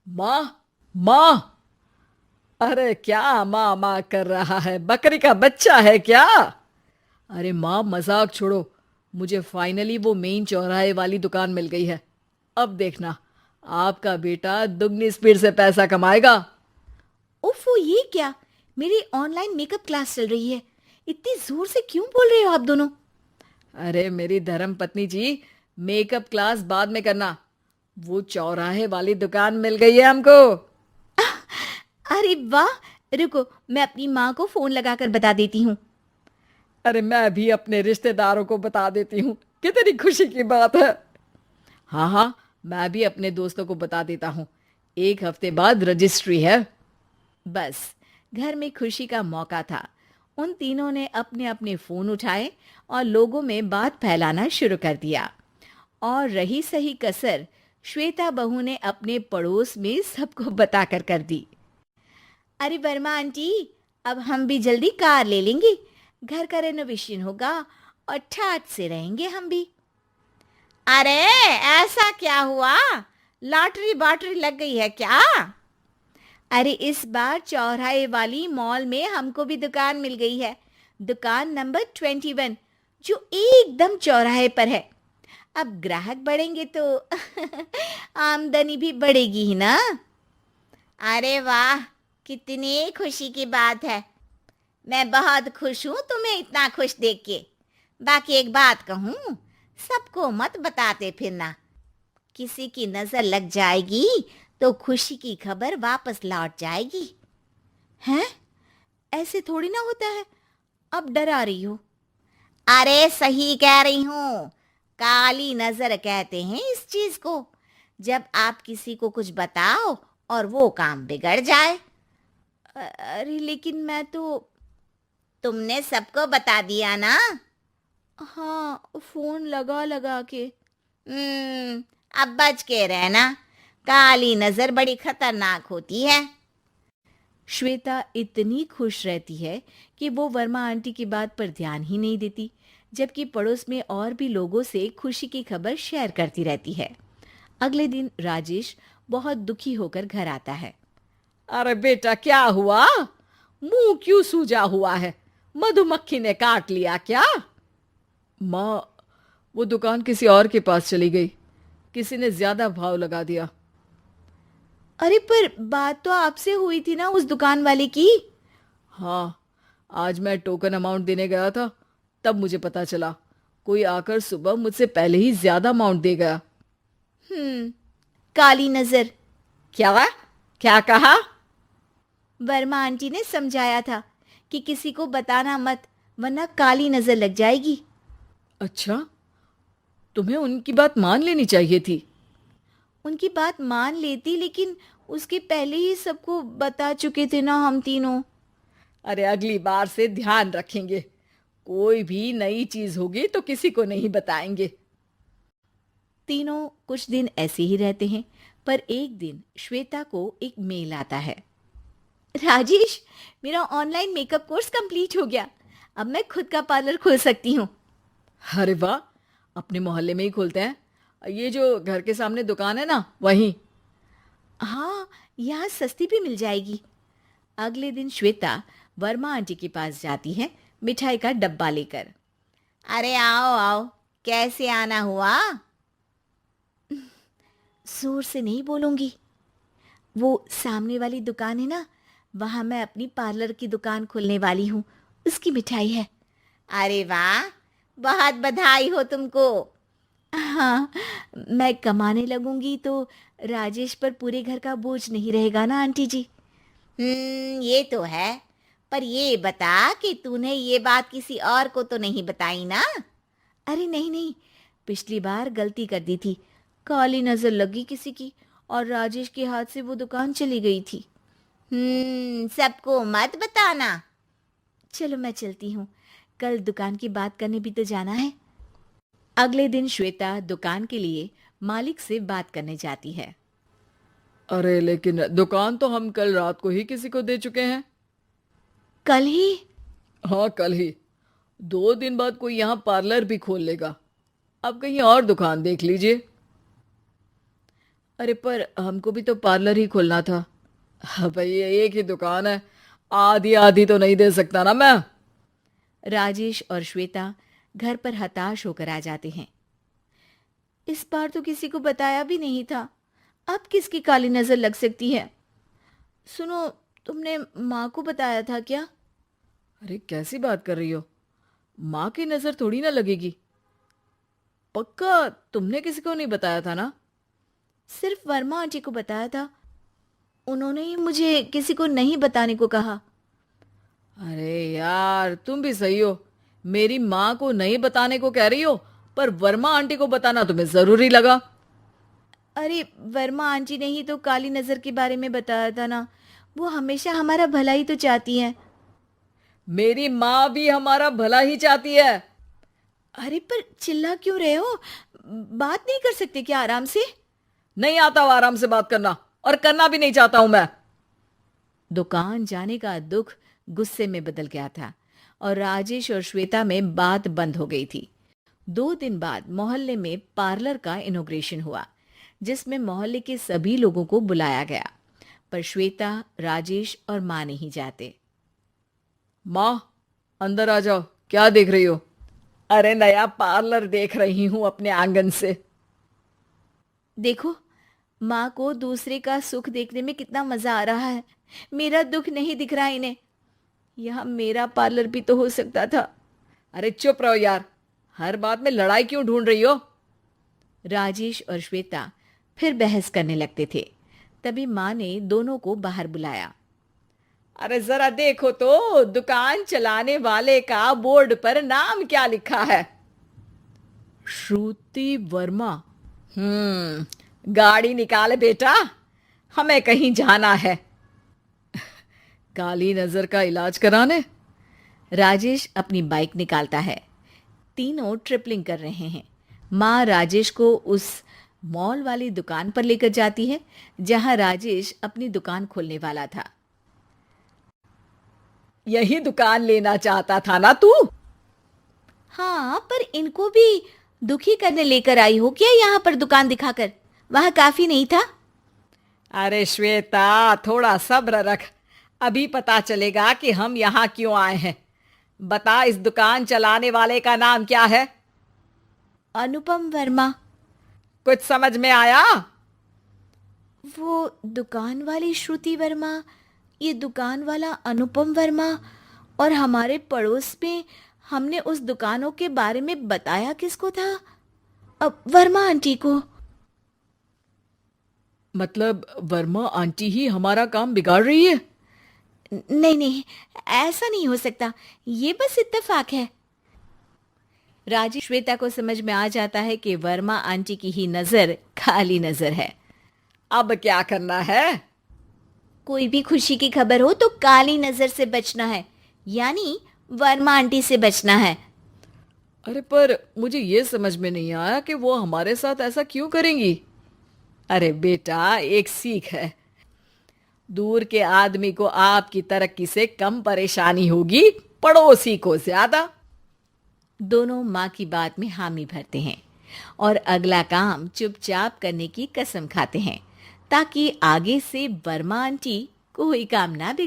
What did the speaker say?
माँ, माँ। अरे क्या माँ माँ कर रहा है? बकरी का बच्चा है क्या? अरे माँ, मजाक छोड़ो। मुझे फाइनली वो मेन चौराहे वाली दुकान मिल गई है। अब देखना, आपका बेटा दुगनी स्पीड से पैसा कमाएगा। ओफो, ये क्या? मेरी ऑनलाइन मेकअप क्लास चल रही है। इतनी जोर से क्यों बोल रहे हो आप दोनों? अरे मेरी धर्म पत्नी जी, मेकअप क्लास बाद में करना। वो चौराहे वाली दुकान मिल गई है हमको। अरे वाह! रुको, मैं अपनी माँ को फोन लगाकर बता देती हूँ। अरे मैं भी अपने रिश्तेदारों को बता देती हूँ। कितनी खुशी की बात है। हाँ हाँ, मैं भी अपने दोस्तों को बता देता हूँ। 1 हफ्ते बाद रजिस्ट्री है। बस, घर में खुशी का मौका था। उन तीनों ने अपने अपने फोन उठाए और लोगों में बात फैलाना शुरू कर दिया। और रही सही कसर, श्वेता बहू ने अपने पड़ोस में सबको बताकर कर दी। अरे वर्मा आंटी, अब हम भी जल्दी कार ले लेंगे। घर का रेनोवेशन होगा और ठाट से रहेंगे हम भी। अरे, ऐसा क्या हुआ? लॉटरी बाटरी लग गई है क्या? अरे, इस बार चौराहे वाली मॉल में हमको भी दुकान मिल गई है। दुकान नंबर 21, जो एकदम चौराहे पर है। अब ग्राहक बढ़ेंगे तो आमदनी भी बढ़ेगी ही ना। अरे वाह, कितनी खुशी की बात है। मैं बहुत खुश हूँ तुम्हें इतना खुश देख के। बाकी एक बात कहूँ, सबको मत बताते फिरना। किसी की नजर लग जाएगी तो खुशी की खबर वापस लौट जाएगी। हैं? ऐसे थोड़ी ना होता है। अब डरा रही हो? अरे सही कह रही हूँ। काली नजर कहते हैं इस चीज को, जब आप किसी को कुछ बताओ और वो काम बिगड़ जाए। अरे लेकिन मैं तो। तुमने सबको बता दिया ना? हाँ, फोन लगा लगा के। अब बच के रहना। काली नजर बड़ी खतरनाक होती है। श्वेता इतनी खुश रहती है कि वो वर्मा आंटी की बात पर ध्यान ही नहीं देती, जबकि पड़ोस में और भी लोगों से खुशी की खबर शेयर करती रहती है। अगले दिन राजेश बहुत दुखी होकर घर आता है। अरे बेटा, क्या हुआ? मुंह क्यों सूजा हुआ है? मधुमक्खी ने काट लिया क्या? माँ, वो दुकान किसी और के पास चली गई। किसी ने ज्यादा भाव लगा दिया। अरे पर बात तो आपसे हुई थी ना उस दुकान वाले की। हाँ, आज मैं टोकन अमाउंट देने गया था, तब मुझे पता चला। कोई आकर सुबह मुझसे पहले ही ज्यादा अमाउंट दे गया। हम्म, काली नजर। क्या? क्या कहा? वर्मा आंटी ने समझाया था कि किसी को बताना मत, वरना काली नजर लग जाएगी। अच्छा, तुम्हें उनकी बात मान लेनी चाहिए थी। उनकी बात मान लेती, लेकिन उसके पहले ही सबको बता चुके थे ना हम तीनों। अरे अगली बार से ध्यान रखेंगे। कोई भी नई चीज होगी तो किसी को नहीं बताएंगे। तीनों कुछ दिन ऐसे ही रहते हैं, पर एक दिन श्वेता को एक मेल आता है। राजेश, मेरा ऑनलाइन मेकअप कोर्स कंप्लीट हो गया। अब मैं खुद का पार्लर खोल सकती हूँ। अरे वाह, अपने मोहल्ले में ही खोलते हैं। ये जो घर के सामने दुकान है ना, वहीं। हाँ, यहाँ सस्ती भी मिल जाएगी। अगले दिन श्वेता वर्मा आंटी के पास जाती है, मिठाई का डब्बा लेकर। अरे आओ आओ, कैसे आना हुआ? जोर से नहीं बोलूंगी। वो सामने वाली दुकान है ना, वहां मैं अपनी पार्लर की दुकान खोलने वाली हूँ। उसकी मिठाई है। अरे वाह, बहुत बधाई हो तुमको। हाँ, मैं कमाने लगूंगी तो राजेश पर पूरे घर का बोझ नहीं रहेगा ना आंटी जी। ये तो है। पर ये बता कि तूने ये बात किसी और को तो नहीं बताई ना? अरे नहीं नहीं, पिछली बार गलती कर दी थी। काली नजर लगी किसी की और राजेश के हाथ से वो दुकान चली गई थी। सबको मत बताना। चलो मैं चलती हूँ, कल दुकान की बात करने भी तो जाना है। अगले दिन श्वेता दुकान के लिए मालिक से बात करने जाती है। अरे लेकिन दुकान तो हम कल रात को ही किसी को दे चुके हैं। कल ही? हाँ, कल ही। 2 दिन बाद कोई यहाँ पार्लर भी खोल लेगा। अब कहीं और दुकान देख लीजिए। अरे पर हमको भी तो पार्लर ही खोलना था। हाँ भाई, ये एक ही दुकान है, आधी आधी तो नहीं दे सकता ना मैं। राजेश और श्वेता घर पर हताश होकर आ जाते हैं। इस बार तो किसी को बताया भी नहीं था, अब किसकी काली नजर लग सकती है। सुनो, तुमने माँ को बताया था क्या? अरे कैसी बात कर रही हो, माँ की नजर थोड़ी ना लगेगी। पक्का तुमने किसी को नहीं बताया था ना? सिर्फ वर्मा आंटी को बताया था, उन्होंने ही मुझे किसी को नहीं बताने को कहा। अरे यार, तुम भी सही हो। मेरी माँ को नहीं बताने को कह रही हो, पर वर्मा आंटी को बताना तुम्हें जरूरी लगा। अरे वर्मा आंटी ने ही तो काली नजर के बारे में बताया था ना, वो हमेशा हमारा भला ही तो चाहती हैं। मेरी माँ भी हमारा भला ही चाहती है। अरे पर चिल्ला क्यों रहे हो? बात नहीं कर सकते क्या आराम से? नहीं आता वो आराम से बात करना, और करना भी नहीं चाहता हूं मैं। दुकान जाने का दुख गुस्से में बदल गया था और राजेश और श्वेता में बात बंद हो गई थी। 2 दिन बाद मोहल्ले में पार्लर का इनॉग्रेशन हुआ, जिसमें मोहल्ले के सभी लोगों को बुलाया गया, पर श्वेता, राजेश और माँ नहीं जाते। माँ, अंदर आ जाओ, क्या देख रही हो? अरे नया पार्लर देख रही हूं अपने आंगन से। देखो, माँ को दूसरे का सुख देखने में कितना मजा आ रहा है, मेरा दुख नहीं दिख रहा इन्हें। यहाँ मेरा पार्लर भी तो हो सकता था। अरे चुप रहो यार, हर बात में लड़ाई क्यों ढूंढ रही हो? राजेश और श्वेता फिर बहस करने लगते थे। तभी माँ ने दोनों को बाहर बुलाया। अरे जरा देखो तो, दुकान चलाने वाले का बोर्ड पर नाम क्या लिखा है? श्रुति वर्मा। गाड़ी निकाल बेटा, हमें कहीं जाना है। काली नजर का इलाज कराने। राजेश अपनी बाइक निकालता है। तीनों ट्रिपलिंग कर रहे हैं। माँ राजेश को उस मॉल वाली दुकान पर लेकर जाती है जहां राजेश अपनी दुकान खोलने वाला था। यही दुकान लेना चाहता था ना तू? हाँ, पर इनको भी दुखी करने लेकर आई हो क्या यहाँ पर दुकान दिखाकर? वह काफी नहीं था? अरे श्वेता, थोड़ा सब्र रख, अभी पता चलेगा कि हम यहाँ क्यों आए हैं। बता, इस दुकान चलाने वाले का नाम क्या है? अनुपम वर्मा। कुछ समझ में आया? वो दुकान वाली श्रुति वर्मा, ये दुकान वाला अनुपम वर्मा, और हमारे पड़ोस में हमने उस दुकानों के बारे में बताया किसको था? अब वर्मा आंटी को। मतलब वर्मा आंटी ही हमारा काम बिगाड़ रही है? नहीं नहीं, ऐसा नहीं हो सकता, ये बस इत्तेफाक है। राजेश श्वेता को समझ में आ जाता है कि वर्मा आंटी की ही नजर खाली नजर है। अब क्या करना है? कोई भी खुशी की खबर हो तो काली नजर से बचना है, यानी वर्मा आंटी से बचना है। अरे पर मुझे ये समझ में नहीं आया कि वो हमारे साथ ऐसा क्यों करेंगी। अरे बेटा, एक सीख है, दूर के आदमी को आपकी तरक्की से कम परेशानी होगी, पड़ोसी को ज्यादा। दोनों माँ की बात में हामी भरते हैं और अगला काम चुपचाप करने की कसम खाते हैं, ताकि आगे से वर्मा आंटी कोई काम ना बिगाड़